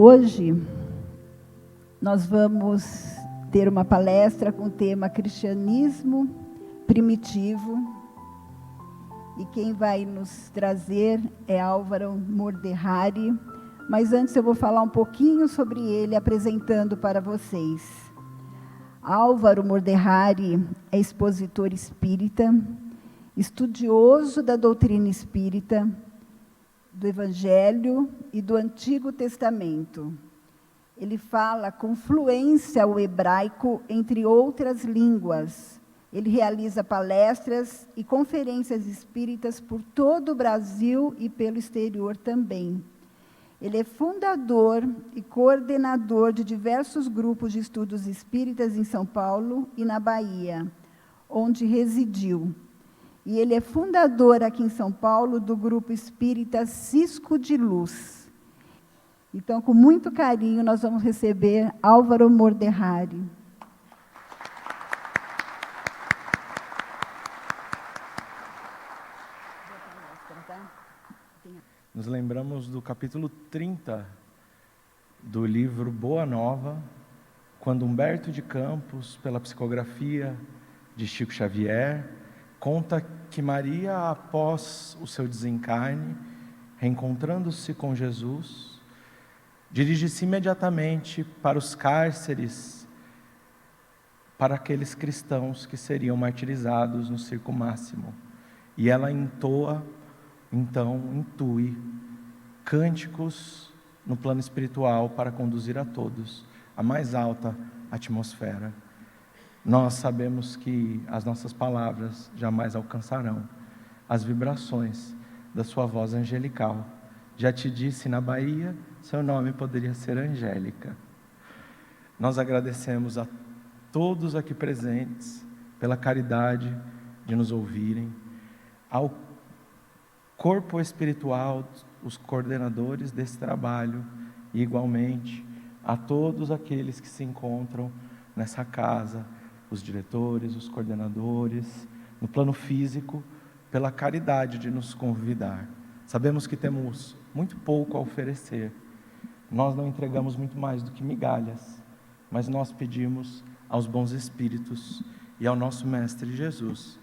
Hoje nós vamos ter uma palestra com o tema Cristianismo Primitivo, e quem vai nos trazer é Álvaro Mordehari, mas antes eu vou falar um pouquinho sobre ele, apresentando para vocês. Álvaro Mordehari é expositor espírita, estudioso da doutrina espírita, do Evangelho e do Antigo Testamento. Ele fala com fluência o hebraico, entre outras línguas. Ele realiza palestras e conferências espíritas por todo o Brasil e pelo exterior também. Ele é fundador e coordenador de diversos grupos de estudos espíritas em São Paulo e na Bahia, onde residiu. E ele é fundador aqui em São Paulo do grupo espírita Cisco de Luz. Então, com muito carinho, nós vamos receber Álvaro Mordehari. Nos lembramos do capítulo 30 do livro Boa Nova, quando Humberto de Campos, pela psicografia de Chico Xavier, conta que Maria, após o seu desencarne, reencontrando-se com Jesus, dirige-se imediatamente para os cárceres, para aqueles cristãos que seriam martirizados no circo máximo. E ela intui cânticos no plano espiritual para conduzir a todos à mais alta atmosfera. Nós sabemos que as nossas palavras jamais alcançarão as vibrações da sua voz angelical. Já te disse, na Bahia, seu nome poderia ser Angélica. Nós agradecemos a todos aqui presentes pela caridade de nos ouvirem, ao corpo espiritual, os coordenadores desse trabalho, e igualmente a todos aqueles que se encontram nessa casa, os diretores, os coordenadores, no plano físico, pela caridade de nos convidar. Sabemos que temos muito pouco a oferecer, nós não entregamos muito mais do que migalhas, mas nós pedimos aos bons espíritos e ao nosso Mestre Jesus,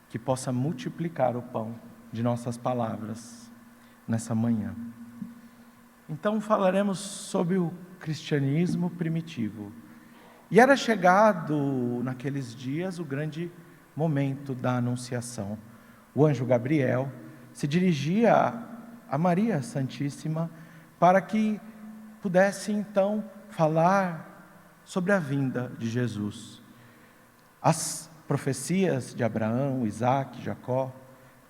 que possa multiplicar o pão de nossas palavras nessa manhã. Então falaremos sobre o cristianismo primitivo. E era chegado naqueles dias o grande momento da anunciação. O anjo Gabriel se dirigia a Maria Santíssima para que pudesse então falar sobre a vinda de Jesus. As profecias de Abraão, Isaac, Jacó,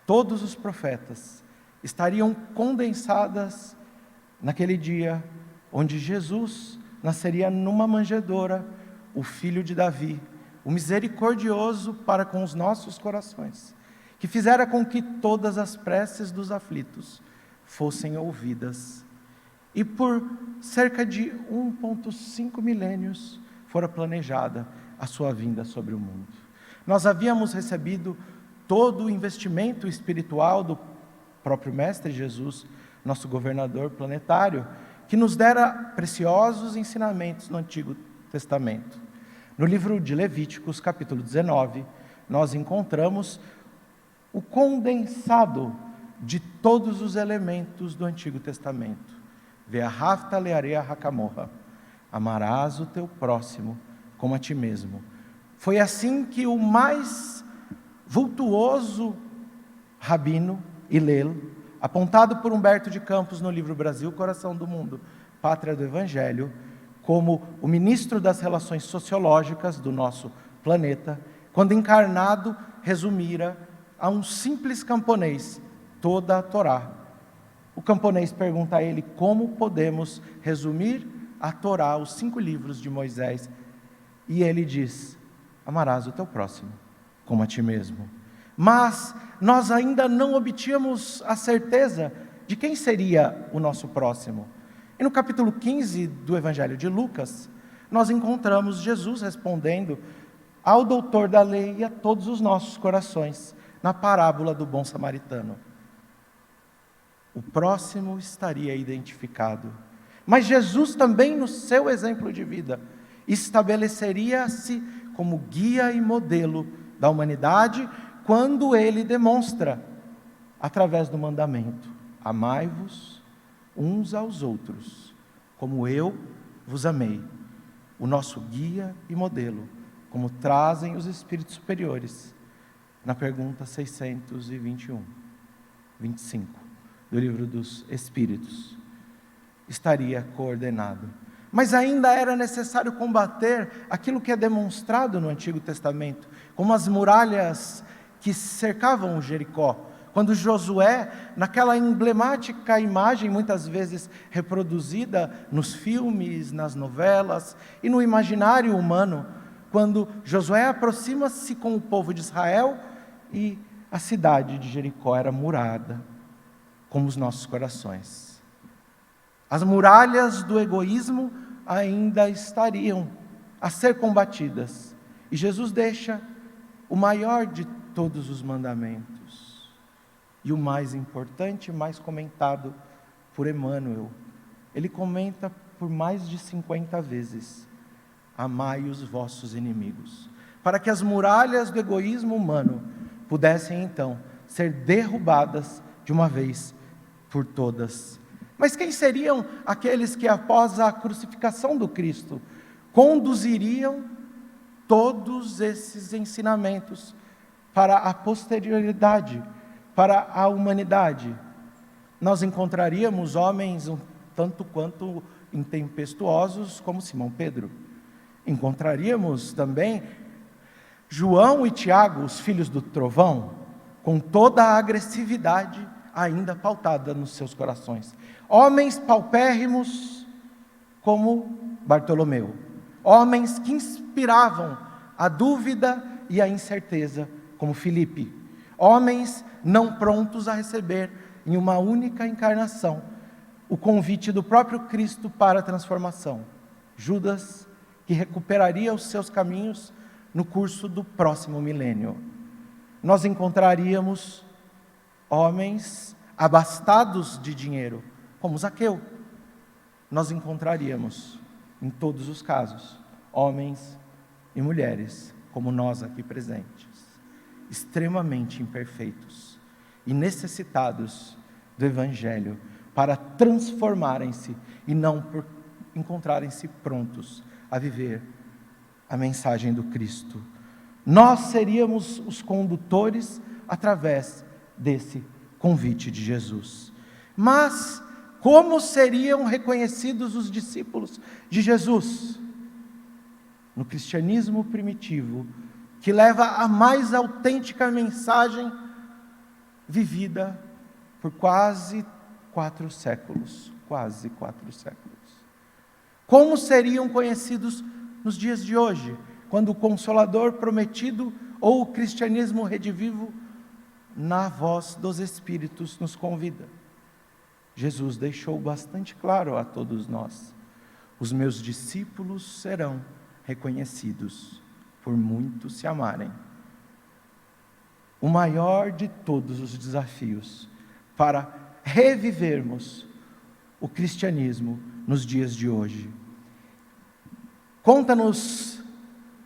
todos os profetas estariam condensadas naquele dia onde Jesus nasceria numa manjedoura, o filho de Davi, o misericordioso para com os nossos corações, que fizera com que todas as preces dos aflitos fossem ouvidas. E por cerca de 1,5 milênios fora planejada a sua vinda sobre o mundo. Nós havíamos recebido todo o investimento espiritual do próprio Mestre Jesus, nosso governador planetário, que nos dera preciosos ensinamentos no Antigo Testamento. No livro de Levíticos, capítulo 19, nós encontramos o condensado de todos os elementos do Antigo Testamento. Ve'ahavta le'areha hakamoha, amarás o teu próximo como a ti mesmo. Foi assim que o mais vultuoso rabino Hillel, apontado por Humberto de Campos no livro Brasil, Coração do Mundo, Pátria do Evangelho, como o ministro das relações sociológicas do nosso planeta, quando encarnado, resumira a um simples camponês toda a Torá. O camponês pergunta a ele como podemos resumir a Torá, os 5 livros de Moisés, e ele diz: amarás o teu próximo como a ti mesmo. Mas nós ainda não obtínhamos a certeza de quem seria o nosso próximo. E no capítulo 15 do Evangelho de Lucas, nós encontramos Jesus respondendo ao doutor da lei e a todos os nossos corações, na parábola do bom samaritano. O próximo estaria identificado, Mas Jesus também, no seu exemplo de vida, estabeleceria-se como guia e modelo da humanidade, quando ele demonstra, através do mandamento: amai-vos uns aos outros, como eu vos amei. O nosso guia e modelo, como trazem os espíritos superiores, na pergunta 621, 25, do livro dos Espíritos, estaria coordenado. Mas ainda era necessário combater aquilo que é demonstrado no Antigo Testamento, como as muralhas que cercavam Jericó. Quando Josué, naquela emblemática imagem, muitas vezes reproduzida nos filmes, nas novelas e no imaginário humano, quando Josué aproxima-se com o povo de Israel e a cidade de Jericó era murada, como os nossos corações. As muralhas do egoísmo ainda estariam a ser combatidas. E Jesus deixa o maior de todos os mandamentos. E o mais importante, mais comentado por Emmanuel. Ele comenta por mais de 50 vezes: amai os vossos inimigos. Para que as muralhas do egoísmo humano pudessem então ser derrubadas de uma vez por todas. Mas quem seriam aqueles que, após a crucificação do Cristo, conduziriam todos esses ensinamentos para a posterioridade, para a humanidade? Nós encontraríamos homens um tanto quanto intempestuosos como Simão Pedro. Encontraríamos também João e Tiago, os filhos do trovão, com toda a agressividade ainda pautada nos seus corações. Homens paupérrimos como Bartolomeu. Homens que inspiravam a dúvida e a incerteza como Filipe. Homens não prontos a receber em uma única encarnação o convite do próprio Cristo para a transformação. Judas, que recuperaria os seus caminhos no curso do próximo milênio. Nós encontraríamos homens abastados de dinheiro, como Zaqueu. Nós encontraríamos, em todos os casos, homens e mulheres, como nós aqui presentes, extremamente imperfeitos e necessitados do Evangelho para transformarem-se e não por encontrarem-se prontos a viver a mensagem do Cristo. Nós seríamos os condutores através desse convite de Jesus. Mas como seriam reconhecidos os discípulos de Jesus? No cristianismo primitivo, que leva a mais autêntica mensagem vivida por quase 4 séculos. Quase 4 séculos. Como seriam conhecidos nos dias de hoje, quando o Consolador prometido ou o cristianismo redivivo, na voz dos Espíritos, nos convida? Jesus deixou bastante claro a todos nós: os meus discípulos serão reconhecidos por muitos se amarem. O maior de todos os desafios para revivermos o cristianismo nos dias de hoje. Conta-nos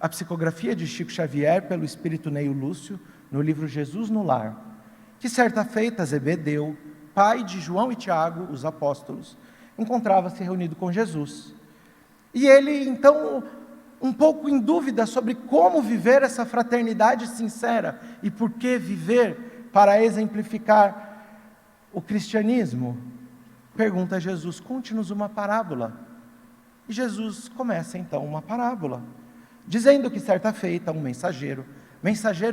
a psicografia de Chico Xavier pelo espírito Neio Lúcio, no livro Jesus no Lar, que certa feita Zebedeu, pai de João e Tiago, os apóstolos, encontrava-se reunido com Jesus. E ele, então, um pouco em dúvida sobre como viver essa fraternidade sincera e por que viver para exemplificar o cristianismo, pergunta a Jesus: conte-nos uma parábola. E Jesus começa então uma parábola, dizendo que certa feita um mensageiro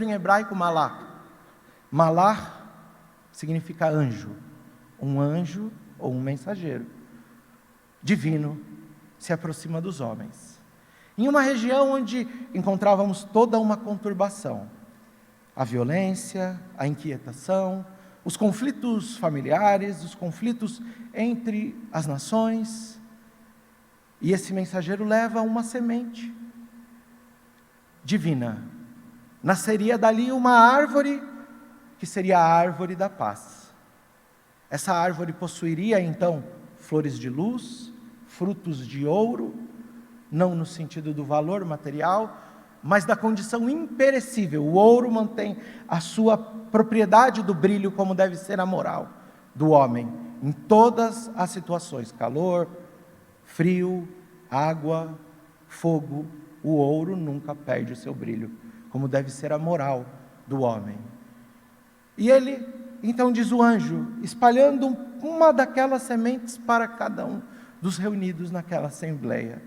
em hebraico malach, malach significa anjo, um anjo ou um mensageiro divino se aproxima dos homens, em uma região onde encontrávamos toda uma conturbação, a violência, a inquietação, os conflitos familiares, os conflitos entre as nações. E esse mensageiro leva uma semente divina. Nasceria dali uma árvore, que seria a árvore da paz. Essa árvore possuiria então flores de luz, frutos de ouro, não no sentido do valor material, mas da condição imperecível. O ouro mantém a sua propriedade do brilho, como deve ser a moral do homem, em todas as situações: calor, frio, água, fogo. O ouro nunca perde o seu brilho, como deve ser a moral do homem. E ele, então, diz o anjo, espalhando uma daquelas sementes para cada um dos reunidos naquela assembleia: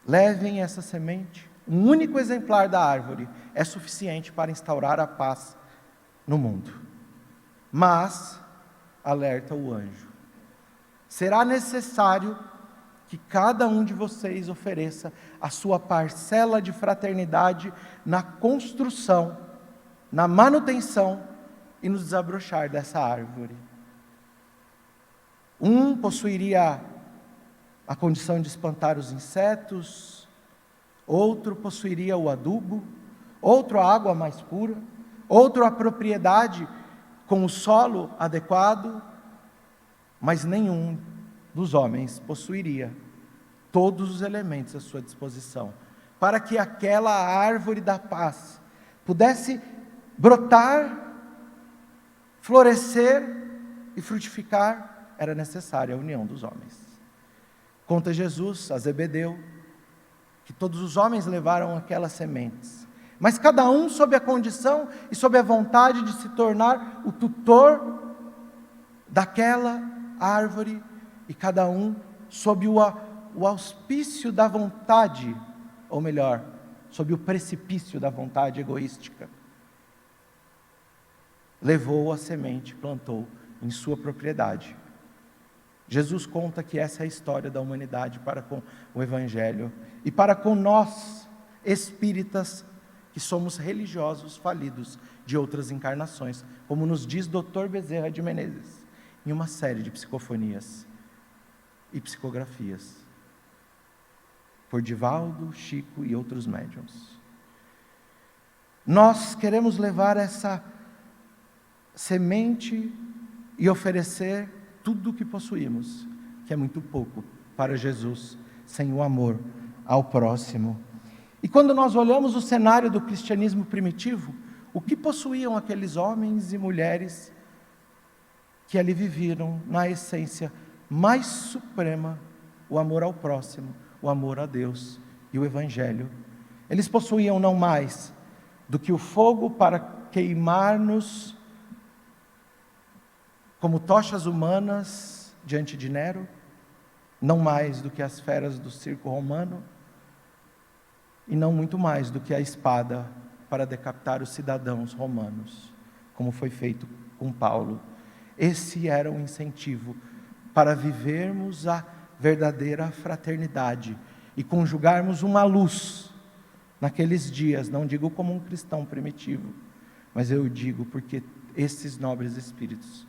levem essa semente, um único exemplar da árvore é suficiente para instaurar a paz no mundo. Mas, alerta o anjo, será necessário que cada um de vocês ofereça a sua parcela de fraternidade na construção, na manutenção e no desabrochar dessa árvore. Um possuiria a condição de espantar os insetos, outro possuiria o adubo, outro a água mais pura, outro a propriedade com o solo adequado, mas nenhum dos homens possuiria todos os elementos à sua disposição, para que aquela árvore da paz pudesse brotar, florescer e frutificar. Era necessária a união dos homens. Conta Jesus a Zebedeu que todos os homens levaram aquelas sementes, mas cada um sob a condição e sob a vontade de se tornar o tutor daquela árvore, e cada um sob o auspício da vontade, ou melhor, sob o precipício da vontade egoística. Levou a semente, plantou em sua propriedade. Jesus conta que essa é a história da humanidade para com o Evangelho e para com nós, espíritas, que somos religiosos falidos de outras encarnações, como nos diz Dr. Bezerra de Menezes, em uma série de psicofonias e psicografias, por Divaldo, Chico e outros médiuns. Nós queremos levar essa semente e oferecer tudo o que possuímos, que é muito pouco para Jesus, sem o amor ao próximo. E quando nós olhamos o cenário do cristianismo primitivo, o que possuíam aqueles homens e mulheres que ali viveram na essência mais suprema, o amor ao próximo, o amor a Deus e o Evangelho? Eles possuíam não mais do que o fogo para queimar-nos como tochas humanas diante de Nero, não mais do que as feras do circo romano, e não muito mais do que a espada para decapitar os cidadãos romanos, como foi feito com Paulo. Esse era o incentivo para vivermos a verdadeira fraternidade e conjugarmos uma luz naqueles dias. Não digo como um cristão primitivo, mas eu digo porque esses nobres espíritos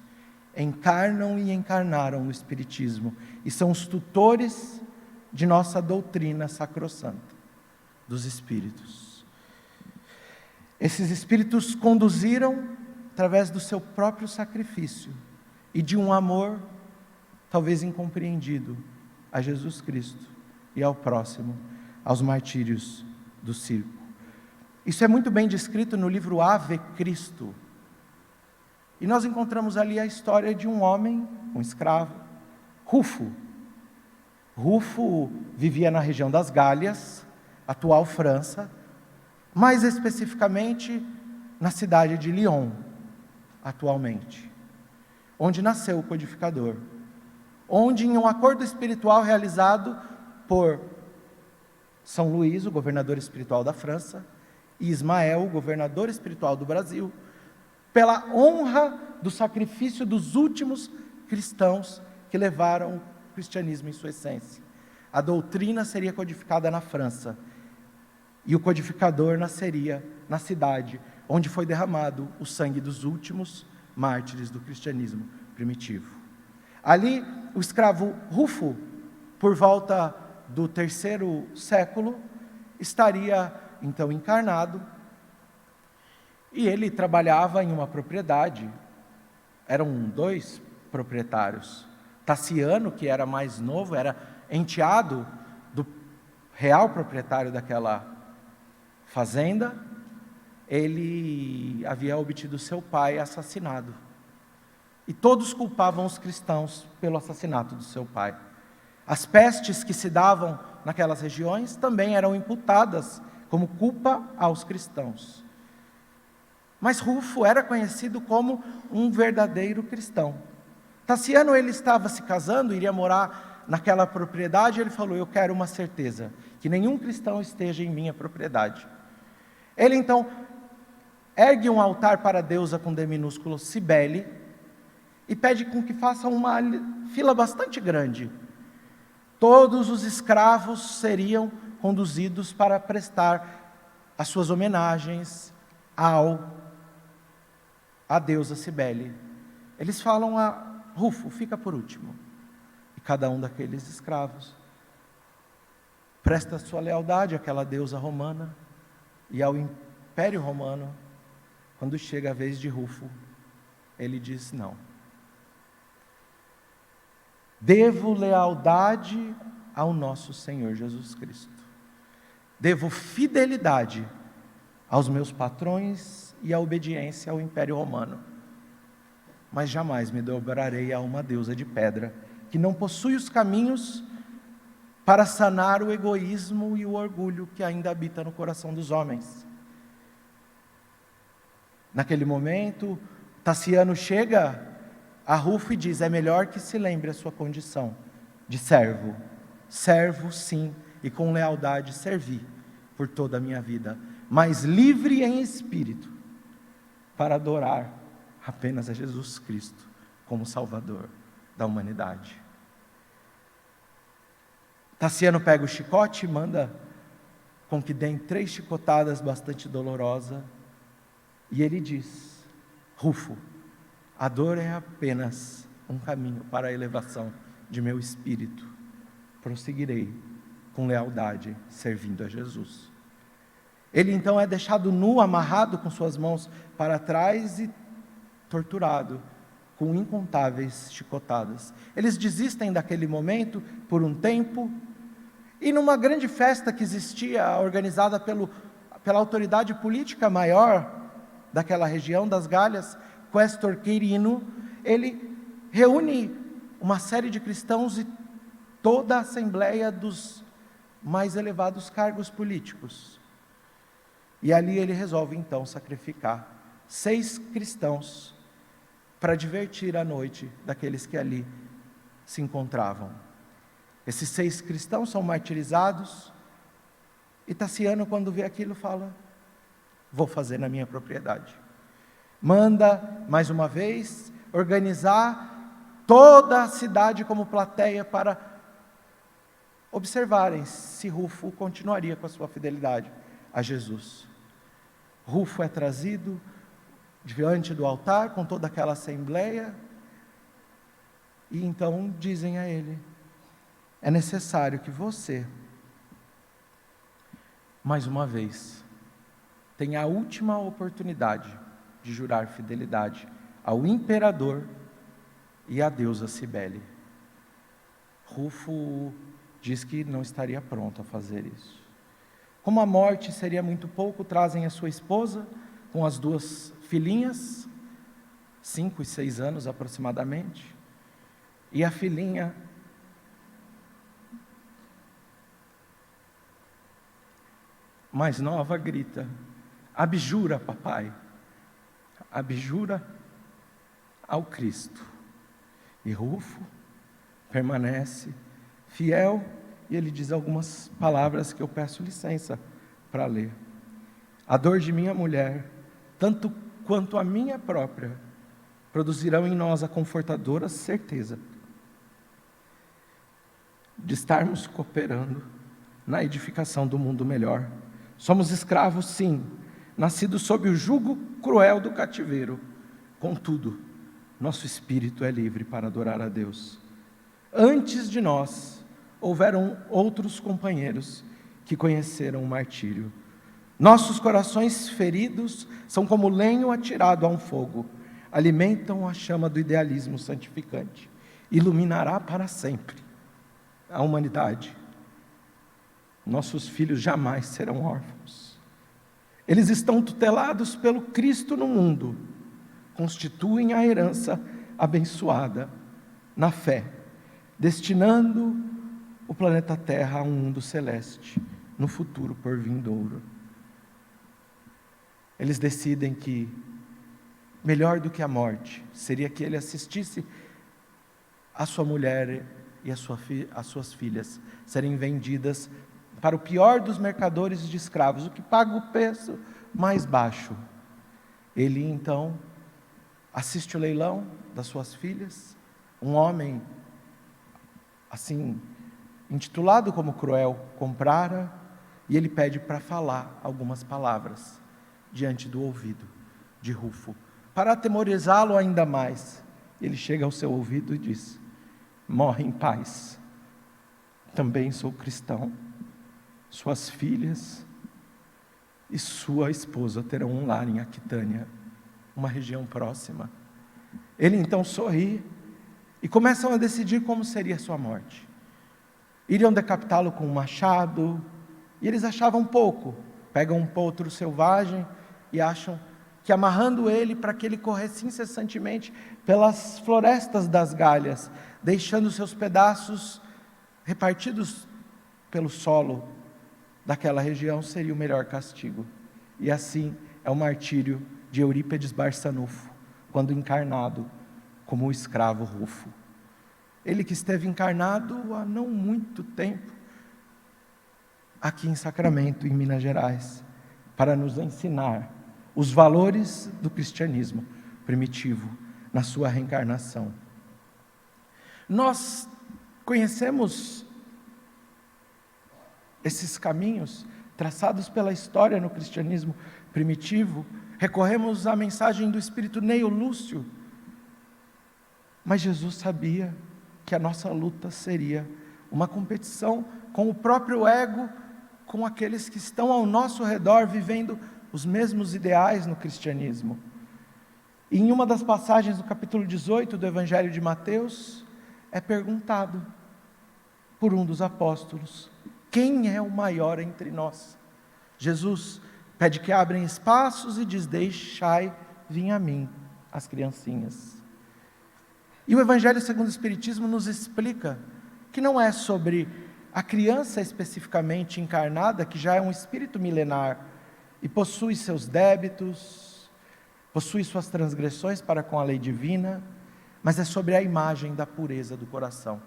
encarnam e encarnaram o Espiritismo e são os tutores de nossa doutrina sacrossanta dos Espíritos. Esses Espíritos conduziram através do seu próprio sacrifício e de um amor talvez incompreendido a Jesus Cristo e ao próximo, aos martírios do circo. Isso é muito bem descrito no livro Ave Cristo. E nós encontramos ali a história de um homem, um escravo, Rufo. Rufo vivia na região das Gálias, atual França, mais especificamente na cidade de Lyon, atualmente, onde nasceu o codificador, onde em um acordo espiritual realizado por São Luís, o governador espiritual da França, e Ismael, o governador espiritual do Brasil, pela honra do sacrifício dos últimos cristãos que levaram o cristianismo em sua essência. A doutrina seria codificada na França, e o codificador nasceria na cidade onde foi derramado o sangue dos últimos mártires do cristianismo primitivo. Ali, o escravo Rufo, por volta do 3º século, estaria então encarnado, e ele trabalhava em uma propriedade. Eram 2 proprietários, Tassiano, que era mais novo, era enteado do real proprietário daquela fazenda, ele havia obtido seu pai assassinado. E todos culpavam os cristãos pelo assassinato do seu pai. As pestes que se davam naquelas regiões também eram imputadas como culpa aos cristãos. Mas Rufo era conhecido como um verdadeiro cristão. Tassiano, ele estava se casando, iria morar naquela propriedade, ele falou: eu quero uma certeza, que nenhum cristão esteja em minha propriedade. Ele então ergue um altar para a deusa com D minúsculo Cibele, e pede com que façam uma fila bastante grande. Todos os escravos seriam conduzidos para prestar as suas homenagens à deusa Cibele. Eles falam a Rufo: fica por último. E cada um daqueles escravos presta sua lealdade àquela deusa romana e ao Império Romano. Quando chega a vez de Rufo, ele diz: não. Devo lealdade ao nosso Senhor Jesus Cristo. Devo fidelidade aos meus patrões e a obediência ao Império Romano. Mas jamais me dobrarei a uma deusa de pedra, que não possui os caminhos para sanar o egoísmo e o orgulho que ainda habita no coração dos homens. Naquele momento, Tassiano chega a Rufo e diz: é melhor que se lembre a sua condição de servo. Servo, sim, e com lealdade servi por toda a minha vida, mas livre em espírito, para adorar apenas a Jesus Cristo como Salvador da humanidade. Tassiano pega o chicote e manda com que deem 3 chicotadas bastante dolorosas, e ele diz: Rufo, a dor é apenas um caminho para a elevação de meu espírito. Prosseguirei com lealdade, servindo a Jesus. Ele então é deixado nu, amarrado com suas mãos para trás e torturado com incontáveis chicotadas. Eles desistem daquele momento por um tempo, e numa grande festa que existia, organizada pela autoridade política maior daquela região das Gálias, Questor Quirino, ele reúne uma série de cristãos e toda a assembleia dos mais elevados cargos políticos. E ali ele resolve então sacrificar 6 cristãos para divertir a noite daqueles que ali se encontravam. Esses 6 cristãos são martirizados, e Tassiano, quando vê aquilo, fala: vou fazer na minha propriedade. Manda, mais uma vez, organizar toda a cidade como plateia para observarem se Rufo continuaria com a sua fidelidade a Jesus. Rufo é trazido diante do altar com toda aquela assembleia, e então dizem a ele: é necessário que você, mais uma vez, tenha a última oportunidade de jurar fidelidade ao imperador e à deusa Cibele. Rufo diz que não estaria pronto a fazer isso. Como a morte seria muito pouco, trazem a sua esposa com as 2 filhinhas, 5 e 6 anos aproximadamente, e a filhinha mais nova grita: abjura, papai, abjura ao Cristo. E Rufo permanece fiel, e ele diz algumas palavras que eu peço licença para ler. A dor de minha mulher, tanto quanto a minha própria, produzirão em nós a confortadora certeza de estarmos cooperando na edificação do mundo melhor. Somos escravos, sim, nascidos sob o jugo cruel do cativeiro. Contudo, nosso espírito é livre para adorar a Deus. Antes de nós, houveram outros companheiros que conheceram o martírio. Nossos corações feridos são como lenho atirado a um fogo, alimentam a chama do idealismo santificante iluminará para sempre a humanidade. Nossos filhos jamais serão órfãos. Eles estão tutelados pelo Cristo no mundo, constituem a herança abençoada na fé, destinando o planeta Terra a um mundo celeste no futuro por vindouro. Eles decidem que melhor do que a morte seria que ele assistisse a sua mulher e as suas filhas serem vendidas para o pior dos mercadores de escravos, o que paga o preço mais baixo. Ele então assiste o leilão das suas filhas, um homem assim intitulado como Cruel comprara, e ele pede para falar algumas palavras diante do ouvido de Rufo, para atemorizá-lo ainda mais. Ele chega ao seu ouvido e diz: morre em paz, também sou cristão, suas filhas e sua esposa terão um lar em Aquitânia, uma região próxima. Ele então sorri e começam a decidir como seria a sua morte. Iriam decapitá-lo com um machado, e eles achavam pouco, pegam um potro selvagem e acham que amarrando ele para que ele corresse incessantemente pelas florestas das Galhas, deixando seus pedaços repartidos pelo solo daquela região, seria o melhor castigo. E assim é o martírio de Eurípedes Barçanufo, quando encarnado como o escravo Rufo. Ele que esteve encarnado há não muito tempo, aqui em Sacramento, em Minas Gerais, para nos ensinar os valores do cristianismo primitivo na sua reencarnação. Nós conhecemos esses caminhos traçados pela história no cristianismo primitivo, recorremos à mensagem do espírito Neio Lúcio, mas Jesus sabia que a nossa luta seria uma competição com o próprio ego, com aqueles que estão ao nosso redor vivendo os mesmos ideais no cristianismo. E em uma das passagens do capítulo 18 do Evangelho de Mateus, é perguntado por um dos apóstolos: quem é o maior entre nós? Jesus pede que abrem espaços e diz: deixai vir a mim as criancinhas. E o Evangelho segundo o Espiritismo nos explica que não é sobre a criança especificamente encarnada, que já é um espírito milenar e possui seus débitos, possui suas transgressões para com a lei divina, mas é sobre a imagem da pureza do coração.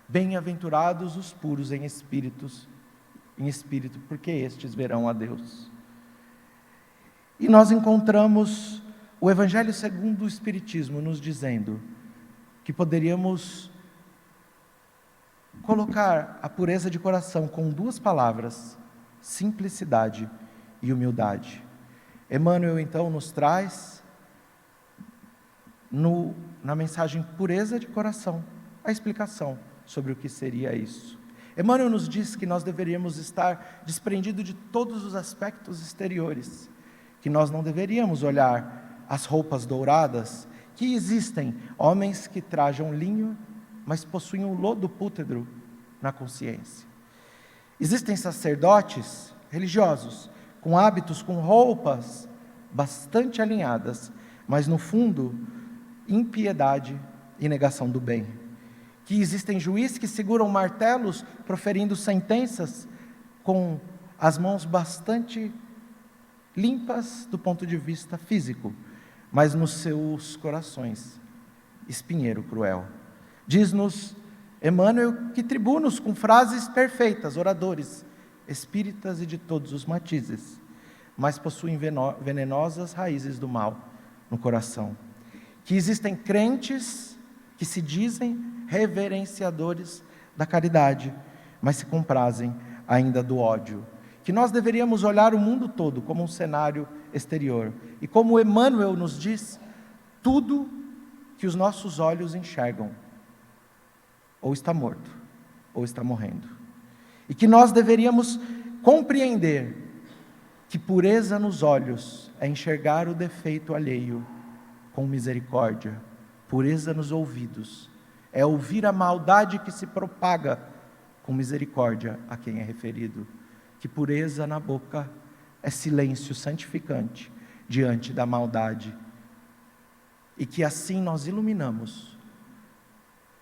Bem-aventurados os puros em espírito, porque estes verão a Deus. E nós encontramos o Evangelho segundo o Espiritismo nos dizendo que poderíamos colocar a pureza de coração com duas palavras: simplicidade e humildade. Emmanuel então nos traz na mensagem pureza de coração a explicação sobre o que seria isso. Emmanuel nos diz que nós deveríamos estar desprendidos de todos os aspectos exteriores, que nós não deveríamos olhar as roupas douradas, que existem homens que trajam linho, mas possuem um lodo pútredro na consciência. Existem sacerdotes religiosos com hábitos, com roupas bastante alinhadas, mas no fundo, impiedade e negação do bem. Que existem juízes que seguram martelos, proferindo sentenças com as mãos bastante limpas do ponto de vista físico, mas nos seus corações, espinheiro cruel. Diz-nos Emmanuel que tribunos com frases perfeitas, oradores, espíritas e de todos os matizes, mas possuem venenosas raízes do mal no coração. Que existem crentes que se dizem reverenciadores da caridade, mas se comprazem ainda do ódio. Que nós deveríamos olhar o mundo todo como um cenário exterior. E como Emmanuel nos diz, tudo que os nossos olhos enxergam ou está morto, ou está morrendo. E que nós deveríamos compreender que pureza nos olhos é enxergar o defeito alheio com misericórdia. Pureza nos ouvidos é ouvir a maldade que se propaga com misericórdia a quem é referido. Que pureza na boca é silêncio santificante diante da maldade. E que assim nós iluminamos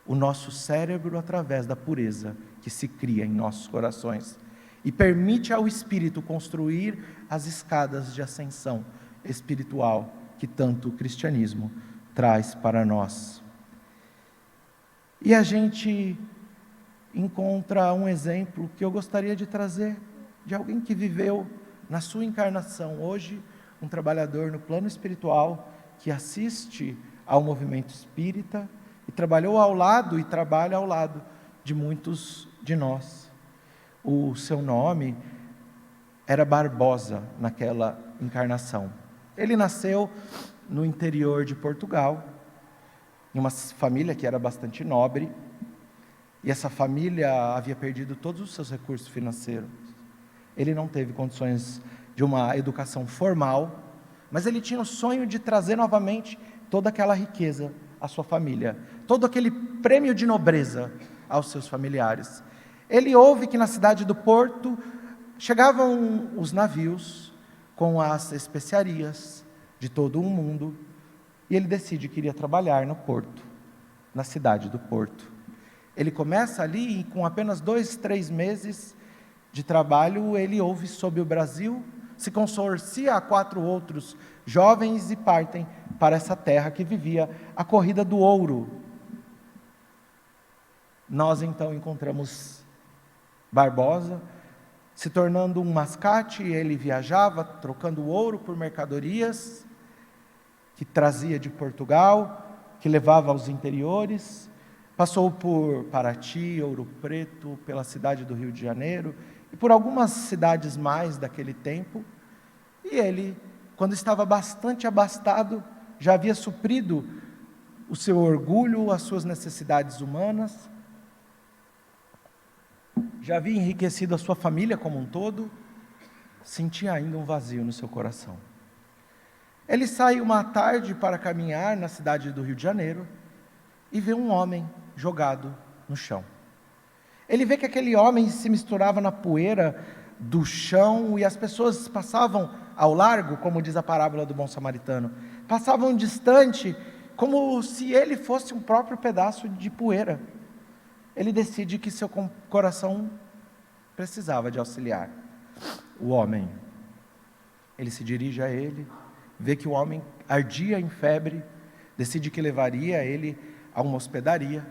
o nosso cérebro através da pureza que se cria em nossos corações. E permite ao Espírito construir as escadas de ascensão espiritual que tanto o cristianismo traz para nós. E a gente encontra um exemplo que eu gostaria de trazer de alguém que viveu na sua encarnação hoje, um trabalhador no plano espiritual que assiste ao movimento espírita e trabalhou ao lado e trabalha ao lado de muitos de nós. O seu nome era Barbosa naquela encarnação. Ele nasceu no interior de Portugal, em uma família que era bastante nobre, e essa família havia perdido todos os seus recursos financeiros. Ele não teve condições de uma educação formal, mas ele tinha o sonho de trazer novamente toda aquela riqueza à sua família, todo aquele prêmio de nobreza aos seus familiares. Ele ouve que na cidade do Porto chegavam os navios com as especiarias de todo o mundo, e ele decide que iria trabalhar no Porto, na cidade do Porto. Ele começa ali e com apenas 2, 3 meses de trabalho, ele ouve sobre o Brasil, se consorcia a 4 outros jovens e partem para essa terra que vivia a corrida do ouro. Nós então encontramos Barbosa se tornando um mascate. Ele viajava trocando ouro por mercadorias que trazia de Portugal, que levava aos interiores. Passou por Paraty, Ouro Preto, pela cidade do Rio de Janeiro e por algumas cidades mais daquele tempo. E ele, quando estava bastante abastado, já havia suprido o seu orgulho, as suas necessidades humanas, já havia enriquecido a sua família como um todo, sentia ainda um vazio no seu coração. Ele sai uma tarde para caminhar na cidade do Rio de Janeiro e vê um homem jogado no chão. Ele vê que aquele homem se misturava na poeira do chão e as pessoas passavam ao largo, como diz a parábola do bom samaritano, passavam distante, como se ele fosse um próprio pedaço de poeira. Ele decide que seu coração precisava de auxiliar. O homem, ele se dirige a ele, vê que o homem ardia em febre, decide que levaria ele a uma hospedaria,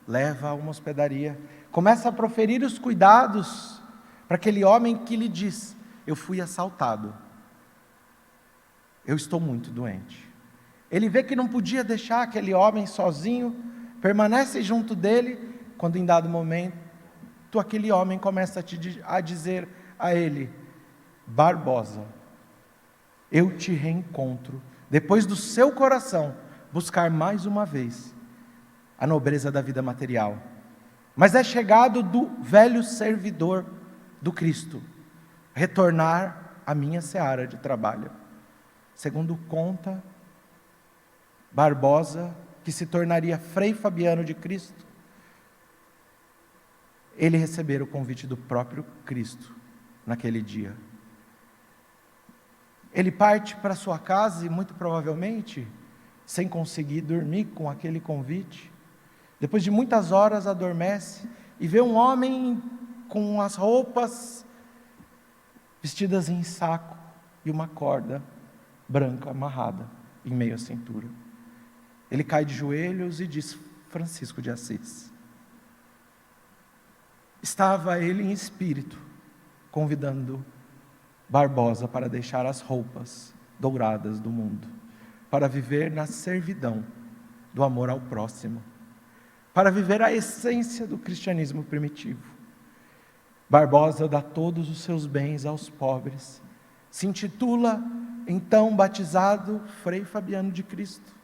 leva a uma hospedaria, começa a proferir os cuidados para aquele homem que lhe diz: eu fui assaltado, eu estou muito doente. Ele vê que não podia deixar aquele homem sozinho, permanece junto dele, quando em dado momento, aquele homem começa a dizer a ele: Barbosa, eu te reencontro, depois do seu coração buscar mais uma vez a nobreza da vida material. Mas é chegado do velho servidor do Cristo retornar à minha seara de trabalho. Segundo conta Barbosa, que se tornaria Frei Fabiano de Cristo, ele recebera o convite do próprio Cristo naquele dia. Ele parte para sua casa e muito provavelmente, sem conseguir dormir com aquele convite, depois de muitas horas adormece e vê um homem com as roupas vestidas em saco e uma corda branca amarrada em meio à cintura. Ele cai de joelhos e diz: Francisco de Assis. Estava ele em espírito, convidando Barbosa para deixar as roupas douradas do mundo, para viver na servidão do amor ao próximo, para viver a essência do cristianismo primitivo. Barbosa dá todos os seus bens aos pobres, se intitula então batizado Frei Fabiano de Cristo,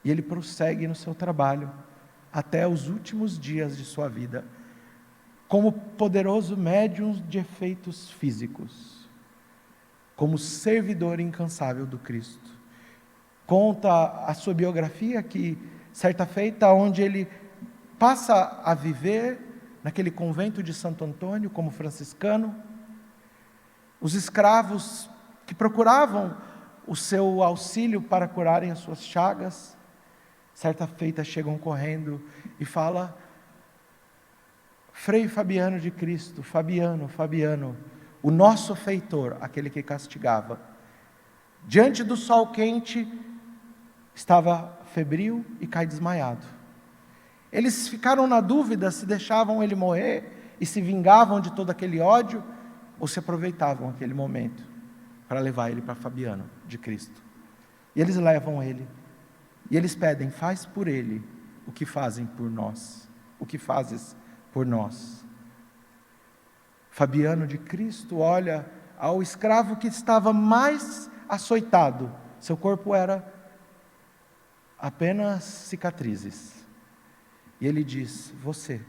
e ele prossegue no seu trabalho até os últimos dias de sua vida, como poderoso médium de efeitos físicos, como servidor incansável do Cristo. Conta a sua biografia que, certa feita, onde ele passa a viver naquele convento de Santo Antônio como franciscano. Os escravos que procuravam o seu auxílio para curarem as suas chagas, certa feita chegam correndo e falam: Frei Fabiano de Cristo, Fabiano, o nosso feitor, aquele que castigava, diante do sol quente, estava febril e cai desmaiado. Eles ficaram na dúvida se deixavam ele morrer e se vingavam de todo aquele ódio, ou se aproveitavam aquele momento para levar ele para Fabiano de Cristo. E eles levam ele, e eles pedem: faz por ele o que fazem por nós, o que fazes por nós. Fabiano de Cristo olha ao escravo que estava mais açoitado, seu corpo era apenas cicatrizes, e ele diz: você,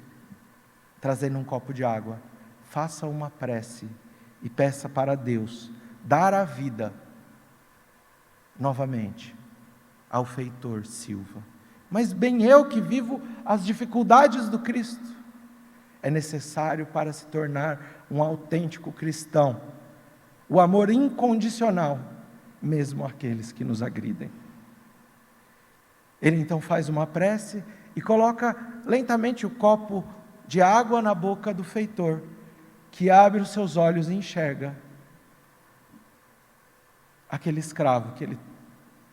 trazendo um copo de água, faça uma prece e peça para Deus dar a vida novamente ao feitor Silva. Mas bem eu que vivo as dificuldades do Cristo. É necessário para se tornar um autêntico cristão o amor incondicional, mesmo àqueles que nos agridem. Ele então faz uma prece e coloca lentamente o copo de água na boca do feitor, que abre os seus olhos e enxerga aquele escravo que ele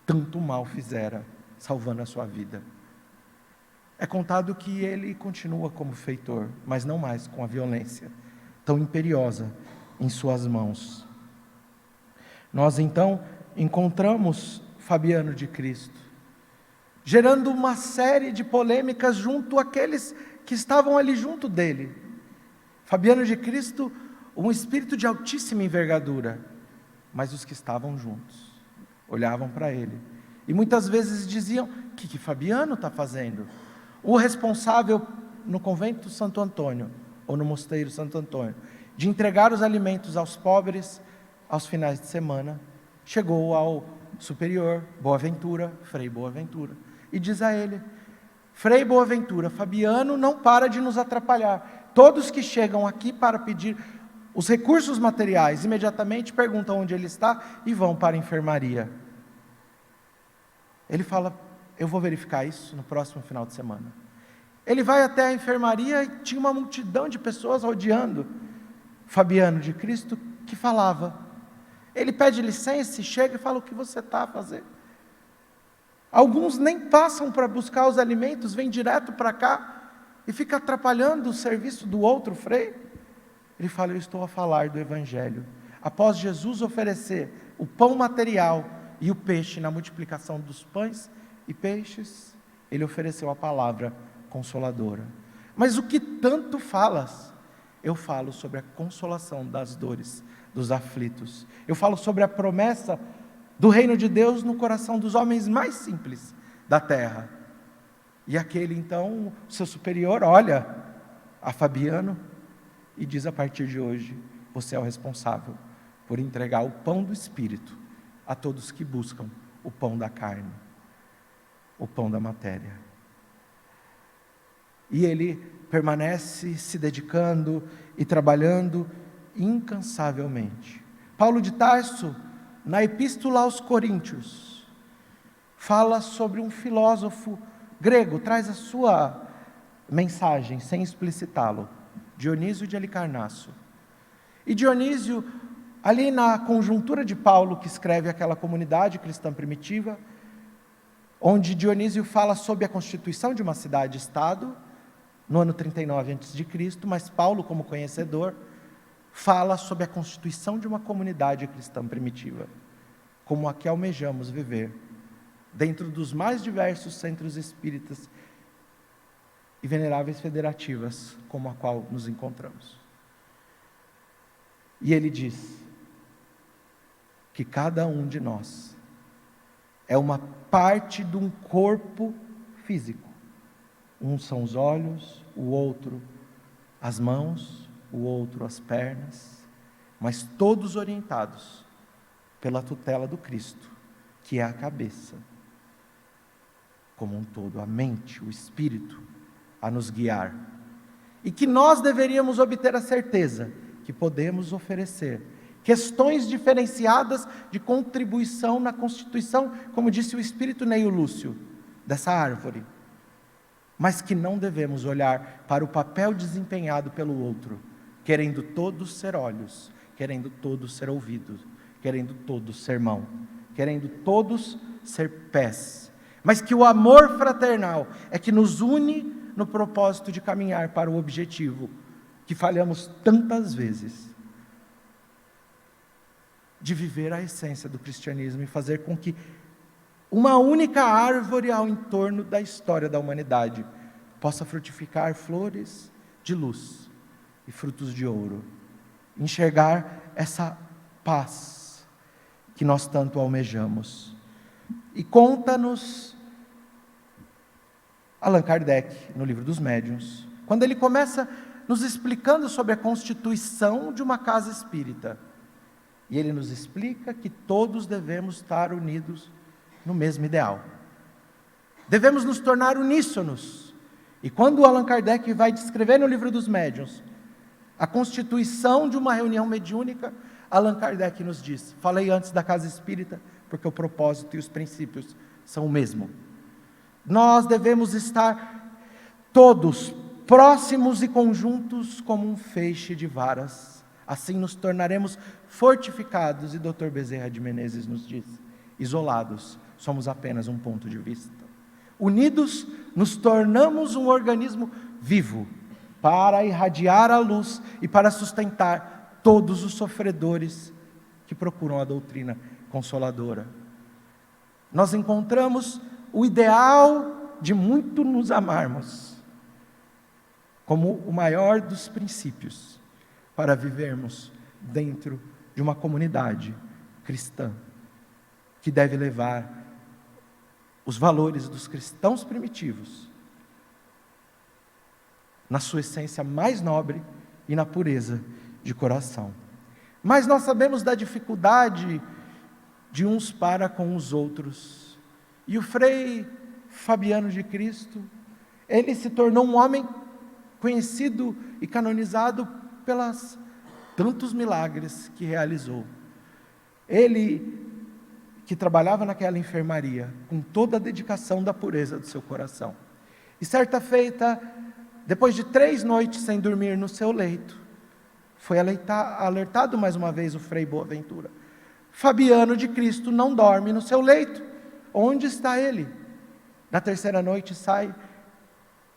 tanto mal fizera, salvando a sua vida. É contado que ele continua como feitor, mas não mais com a violência tão imperiosa em suas mãos. Nós então encontramos Fabiano de Cristo, gerando uma série de polêmicas junto àqueles que estavam ali junto dele. Fabiano de Cristo, um espírito de altíssima envergadura, mas os que estavam juntos olhavam para ele e muitas vezes diziam: o que Fabiano está fazendo? O responsável no convento Santo Antônio, ou no mosteiro Santo Antônio, de entregar os alimentos aos pobres aos finais de semana, chegou ao superior Boaventura, Frei Boaventura, e diz a ele: Frei Boaventura, Fabiano não para de nos atrapalhar. Todos que chegam aqui para pedir os recursos materiais, imediatamente perguntam onde ele está e vão para a enfermaria. Ele fala: eu vou verificar isso no próximo final de semana. Ele vai até a enfermaria e tinha uma multidão de pessoas rodeando Fabiano de Cristo, que falava. Ele pede licença e chega e fala: o que você está a fazer? Alguns nem passam para buscar os alimentos, vêm direto para cá e fica atrapalhando o serviço do outro frei. Ele fala: eu estou a falar do Evangelho. Após Jesus oferecer o pão material e o peixe na multiplicação dos pães e peixes, ele ofereceu a palavra consoladora. Mas o que tanto falas? Eu falo sobre a consolação das dores, dos aflitos. Eu falo sobre a promessa do reino de Deus no coração dos homens mais simples da terra. E aquele então, seu superior, olha a Fabiano e diz: a partir de hoje, você é o responsável por entregar o pão do Espírito a todos que buscam o pão da carne, o pão da matéria. E ele permanece se dedicando e trabalhando incansavelmente. Paulo de Tarso, na Epístola aos Coríntios, fala sobre um filósofo grego, traz a sua mensagem sem explicitá-lo, Dionísio de Halicarnasso. E Dionísio, ali na conjuntura de Paulo, que escreve aquela comunidade cristã primitiva, onde Dionísio fala sobre a constituição de uma cidade-estado, no ano 39 a.C., mas Paulo, como conhecedor, fala sobre a constituição de uma comunidade cristã primitiva, como a que almejamos viver, dentro dos mais diversos centros espíritas e veneráveis federativas, como a qual nos encontramos. E ele diz que cada um de nós é uma parte de um corpo físico. Um são os olhos, o outro as mãos, o outro as pernas, mas todos orientados pela tutela do Cristo, que é a cabeça, como um todo, a mente, o espírito, a nos guiar. E que nós deveríamos obter a certeza que podemos oferecer questões diferenciadas de contribuição na constituição, como disse o espírito Neio Lúcio, dessa árvore. Mas que não devemos olhar para o papel desempenhado pelo outro, querendo todos ser olhos, querendo todos ser ouvidos, querendo todos ser mão, querendo todos ser pés. Mas que o amor fraternal é que nos une no propósito de caminhar para o objetivo que falhamos tantas vezes, de viver a essência do cristianismo e fazer com que uma única árvore ao entorno da história da humanidade possa frutificar flores de luz e frutos de ouro. Enxergar essa paz que nós tanto almejamos. E conta-nos Allan Kardec, no Livro dos Médiuns, quando ele começa nos explicando sobre a constituição de uma casa espírita. E ele nos explica que todos devemos estar unidos no mesmo ideal. Devemos nos tornar uníssonos. E quando Allan Kardec vai descrever no Livro dos Médiuns a constituição de uma reunião mediúnica, Allan Kardec nos diz: falei antes da casa espírita, porque o propósito e os princípios são o mesmo. Nós devemos estar todos próximos e conjuntos como um feixe de varas. Assim nos tornaremos fortificados, e Dr. Bezerra de Menezes nos diz: isolados, somos apenas um ponto de vista. Unidos, nos tornamos um organismo vivo, para irradiar a luz e para sustentar todos os sofredores que procuram a doutrina consoladora. Nós encontramos o ideal de muito nos amarmos, como o maior dos princípios, para vivermos dentro de uma comunidade cristã, que deve levar os valores dos cristãos primitivos, na sua essência mais nobre e na pureza de coração. Mas nós sabemos da dificuldade de uns para com os outros. E o Frei Fabiano de Cristo, ele se tornou um homem conhecido e canonizado pelos tantos milagres que realizou. Ele, que trabalhava naquela enfermaria, com toda a dedicação da pureza do seu coração. E certa feita, depois de 3 noites sem dormir no seu leito, foi alertado mais uma vez o Frei Boaventura: Fabiano de Cristo não dorme no seu leito. Onde está ele? Na 3ª noite sai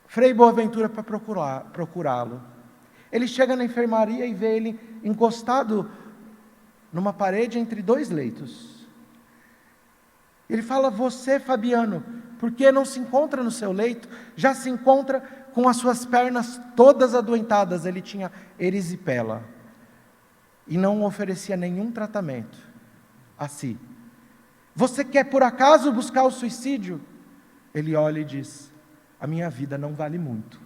Frei Boaventura para procurá-lo. Ele chega na enfermaria e vê ele encostado numa parede entre 2 leitos. Ele fala: você, Fabiano, por que não se encontra no seu leito? Já se encontra com as suas pernas todas adoentadas. Ele tinha erisipela e não oferecia nenhum tratamento a si. Você quer por acaso buscar o suicídio? Ele olha e diz: a minha vida não vale muito.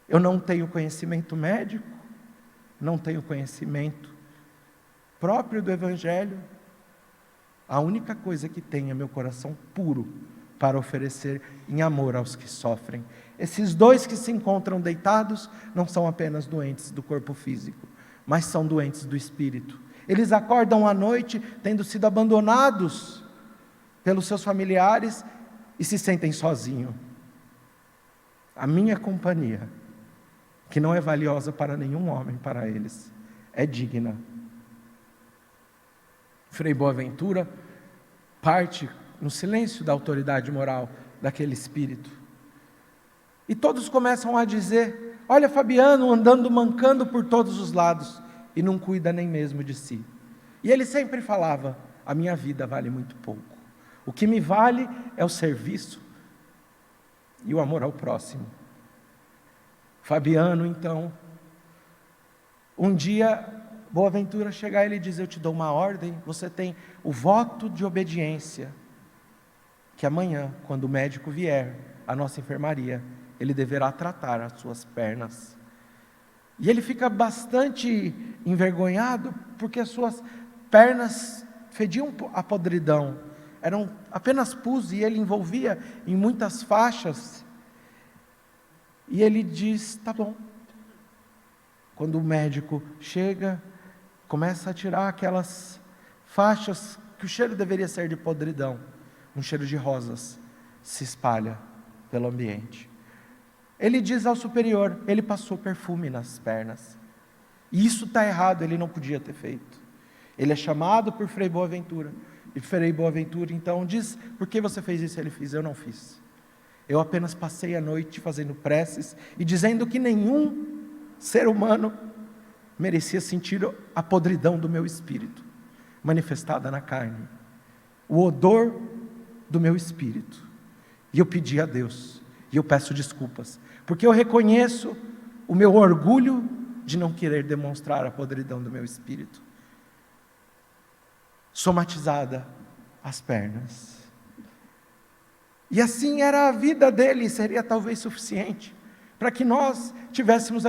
Eu não tenho conhecimento médico, não tenho conhecimento próprio do Evangelho. A única coisa que tenho é meu coração puro para oferecer em amor aos que sofrem. Esses 2 que se encontram deitados não são apenas doentes do corpo físico, mas são doentes do espírito. Eles acordam à noite tendo sido abandonados pelos seus familiares e se sentem sozinhos. A minha companhia, que não é valiosa para nenhum homem, para eles, é digna. Frei Boaventura parte no silêncio da autoridade moral daquele espírito. E todos começam a dizer: olha Fabiano andando mancando por todos os lados, e não cuida nem mesmo de si. E ele sempre falava: a minha vida vale muito pouco. O que me vale é o serviço e o amor ao próximo. Fabiano, então, um dia, Boaventura chega a ele e diz: eu te dou uma ordem, você tem o voto de obediência, que amanhã, quando o médico vier à nossa enfermaria, ele deverá tratar as suas pernas. E ele fica bastante envergonhado, porque as suas pernas fediam a podridão, eram apenas pus, e ele envolvia em muitas faixas. E ele diz, tá bom. Quando o médico chega, começa a tirar aquelas faixas que o cheiro deveria ser de podridão, um cheiro de rosas se espalha pelo ambiente. Ele diz ao superior, ele passou perfume nas pernas. E isso está errado, ele não podia ter feito. Ele é chamado por Frei Boaventura. E Frei Boaventura então diz, por que você fez isso? Ele fez, eu não fiz. Eu apenas passei a noite fazendo preces e dizendo que nenhum ser humano merecia sentir a podridão do meu espírito, manifestada na carne. O odor do meu espírito. E eu pedi a Deus, e eu peço desculpas, porque eu reconheço o meu orgulho de não querer demonstrar a podridão do meu espírito. Somatizada as pernas. E assim era a vida dele, seria talvez suficiente para que nós tivéssemos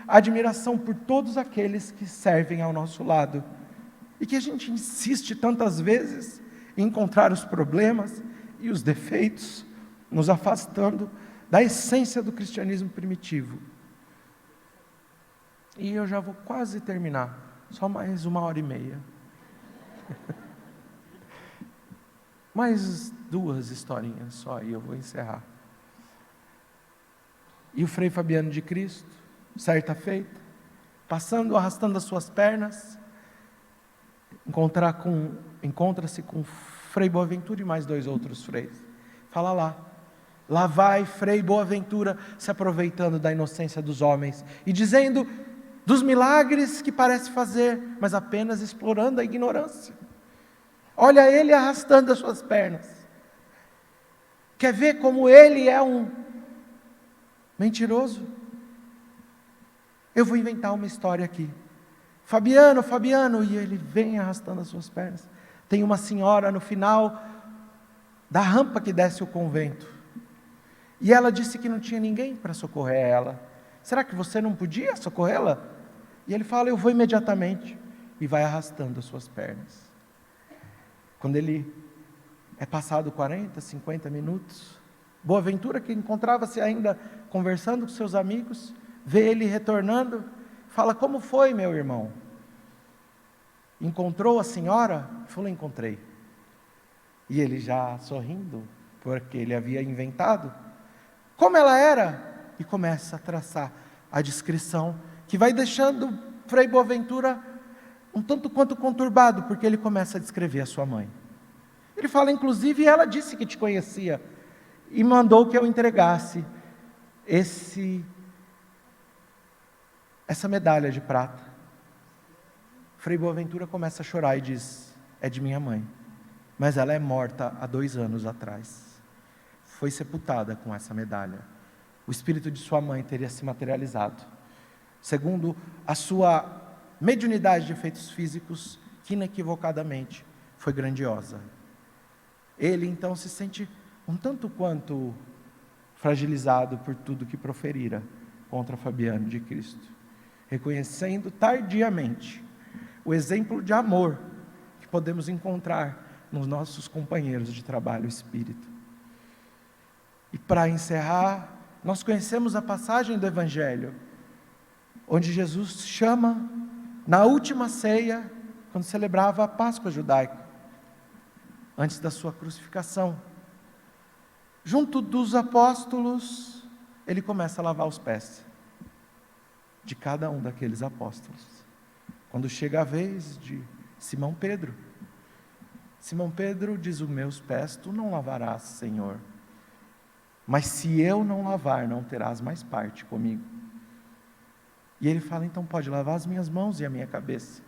admiração por todos aqueles que servem ao nosso lado. E que a gente insiste tantas vezes em encontrar os problemas e os defeitos, nos afastando da essência do cristianismo primitivo. E eu já vou quase terminar, só mais 1h30. Mais 2 historinhas só, e eu vou encerrar. E o Frei Fabiano de Cristo, certa feita, arrastando as suas pernas, encontra-se com Frei Boaventura e mais 2 outros freis. Fala lá vai Frei Boaventura se aproveitando da inocência dos homens e dizendo dos milagres que parece fazer, mas apenas explorando a ignorância. Olha ele arrastando as suas pernas. Quer ver como ele é um mentiroso? Eu vou inventar uma história aqui. Fabiano, e ele vem arrastando as suas pernas. Tem uma senhora no final da rampa que desce o convento. E ela disse que não tinha ninguém para socorrer ela. Será que você não podia socorrê-la? E ele fala, eu vou imediatamente. E vai arrastando as suas pernas. Quando ele é passado 40, 50 minutos, Boaventura, que encontrava-se ainda conversando com seus amigos, vê ele retornando, fala, como foi, meu irmão? Encontrou a senhora? Ele falou, encontrei. E ele já sorrindo, porque ele havia inventado, como ela era? E começa a traçar a descrição, que vai deixando Frei Boaventura um tanto quanto conturbado, porque ele começa a descrever a sua mãe. Ele fala, inclusive, ela disse que te conhecia, e mandou que eu entregasse essa medalha de prata. Frei Boaventura começa a chorar e diz, é de minha mãe, mas ela é morta há 2 anos atrás. Foi sepultada com essa medalha. O espírito de sua mãe teria se materializado, segundo a sua mediunidade de efeitos físicos, que inequivocadamente foi grandiosa. Ele então se sente um tanto quanto fragilizado por tudo que proferira contra Fabiano de Cristo, reconhecendo tardiamente o exemplo de amor que podemos encontrar nos nossos companheiros de trabalho espírita. E para encerrar, nós conhecemos a passagem do Evangelho, onde Jesus chama, na última ceia, quando celebrava a Páscoa judaica, antes da sua crucificação, junto dos apóstolos, ele começa a lavar os pés de cada um daqueles apóstolos. Quando chega a vez de Simão Pedro diz, os meus pés tu não lavarás, Senhor, mas se eu não lavar, não terás mais parte comigo. E ele fala, então pode lavar as minhas mãos e a minha cabeça.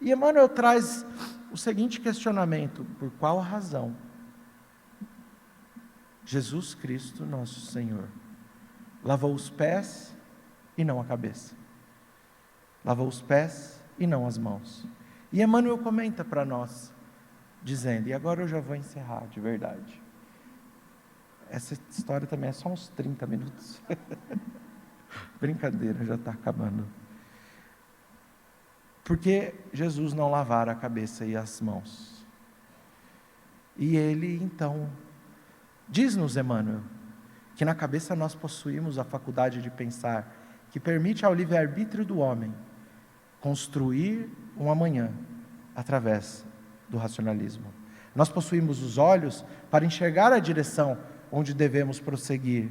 E Emmanuel traz o seguinte questionamento, por qual razão Jesus Cristo, nosso Senhor, lavou os pés e não a cabeça? Lavou os pés e não as mãos. E Emmanuel comenta para nós, dizendo, e agora eu já vou encerrar de verdade. Essa história também é só uns 30 minutos. Brincadeira, já está acabando. Porque Jesus não lavara a cabeça e as mãos. E ele então, diz-nos Emmanuel, que na cabeça nós possuímos a faculdade de pensar, que permite ao livre-arbítrio do homem construir um amanhã através do racionalismo. Nós possuímos os olhos para enxergar a direção onde devemos prosseguir.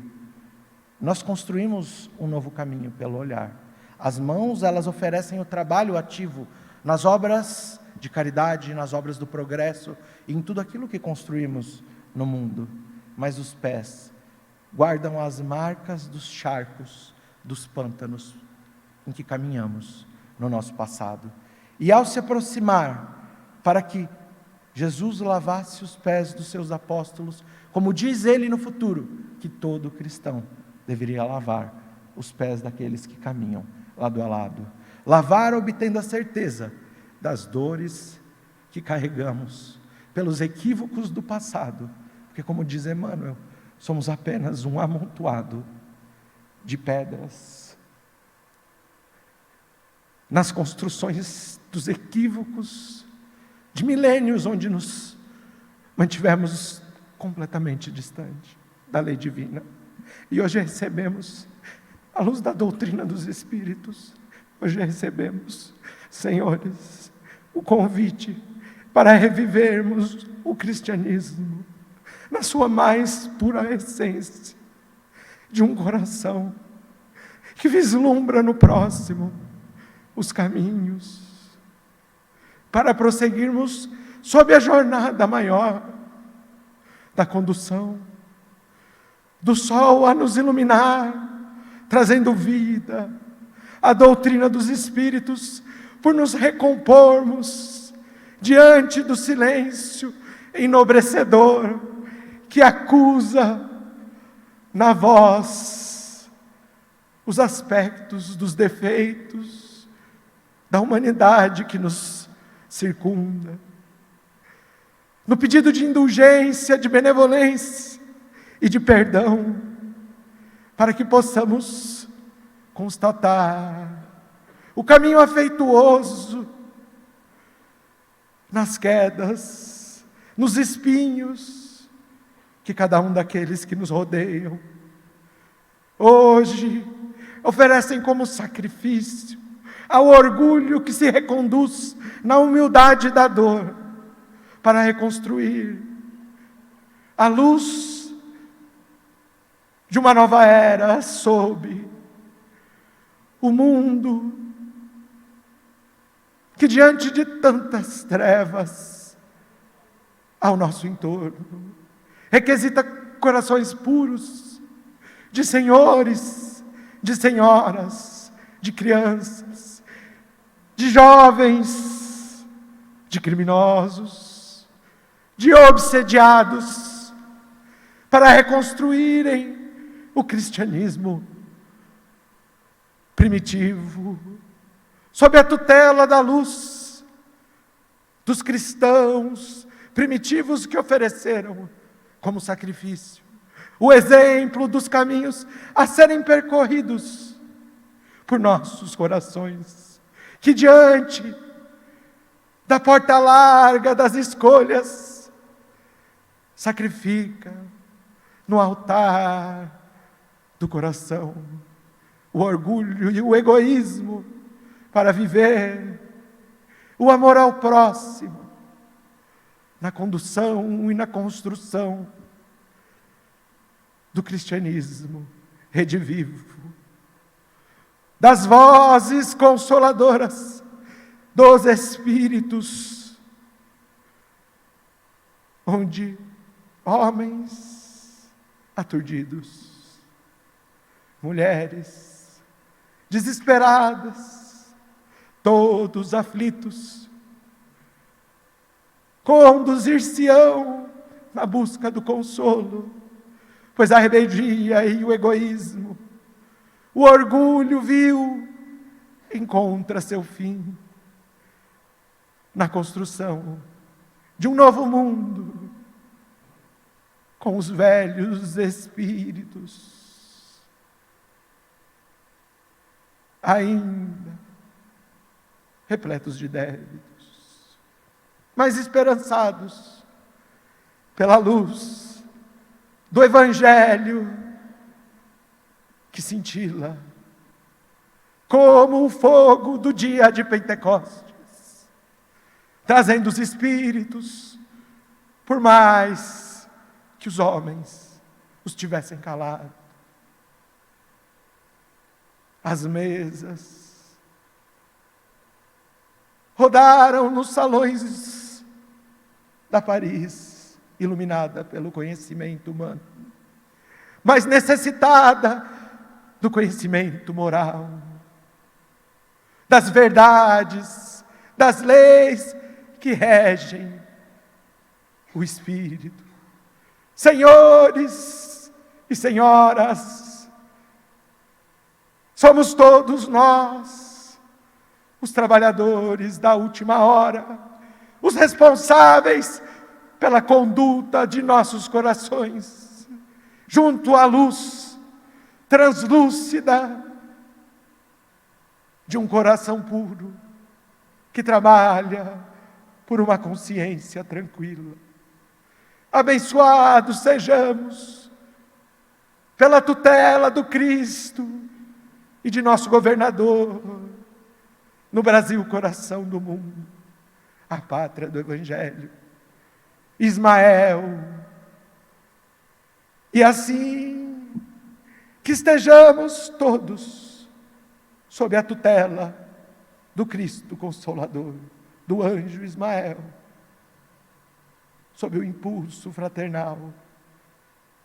Nós construímos um novo caminho pelo olhar. As mãos, elas oferecem o trabalho ativo nas obras de caridade, nas obras do progresso e em tudo aquilo que construímos no mundo. Mas os pés guardam as marcas dos charcos, dos pântanos em que caminhamos no nosso passado. E ao se aproximar para que Jesus lavasse os pés dos seus apóstolos, como diz ele no futuro, que todo cristão deveria lavar os pés daqueles que caminham lado a lado. Lavar obtendo a certeza das dores que carregamos, pelos equívocos do passado, porque como diz Emmanuel, somos apenas um amontoado de pedras nas construções dos equívocos de milênios onde nos mantivemos completamente distante da lei divina. E hoje recebemos, à luz da doutrina dos Espíritos, hoje recebemos, senhores, o convite para revivermos o cristianismo na sua mais pura essência, de um coração que vislumbra no próximo os caminhos, para prosseguirmos sob a jornada maior da condução, do sol a nos iluminar, trazendo vida, a doutrina dos Espíritos, por nos recompormos diante do silêncio enobrecedor que acusa na voz os aspectos dos defeitos da humanidade que nos circunda, no pedido de indulgência, de benevolência e de perdão, para que possamos constatar o caminho afeituoso nas quedas, nos espinhos que cada um daqueles que nos rodeiam hoje oferecem como sacrifício ao orgulho que se reconduz na humildade da dor, para reconstruir a luz de uma nova era sob o mundo que, diante de tantas trevas ao nosso entorno, requisita corações puros de senhores, de senhoras, de crianças, de jovens, de criminosos, de obsediados, para reconstruírem o cristianismo primitivo, sob a tutela da luz dos cristãos primitivos que ofereceram como sacrifício o exemplo dos caminhos a serem percorridos por nossos corações, que diante da porta larga das escolhas sacrifica no altar do coração o orgulho e o egoísmo para viver o amor ao próximo na condução e na construção do cristianismo redivivo, das vozes consoladoras dos Espíritos, onde homens aturdidos, mulheres desesperadas, todos aflitos, conduzir-se-ão na busca do consolo, pois a rebeldia e o egoísmo, o orgulho vil, encontra seu fim na construção de um novo mundo, com os velhos espíritos ainda repletos de débitos, mas esperançados pela luz do Evangelho que cintila, como o fogo do dia de Pentecostes, trazendo os espíritos, por mais que os homens os tivessem calado. As mesas rodaram nos salões da Paris, iluminada pelo conhecimento humano, mas necessitada do conhecimento moral, das verdades, das leis que regem o espírito. Senhores e senhoras, somos todos nós, os trabalhadores da última hora, os responsáveis pela conduta de nossos corações, junto à luz translúcida de um coração puro, que trabalha por uma consciência tranquila. Abençoados sejamos pela tutela do Cristo e de nosso governador, no Brasil, coração do mundo, a pátria do Evangelho, Ismael. E assim, que estejamos todos sob a tutela do Cristo Consolador, do anjo Ismael, sob o impulso fraternal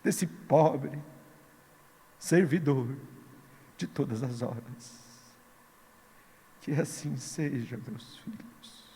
desse pobre servidor de todas as horas. Que assim seja, meus filhos.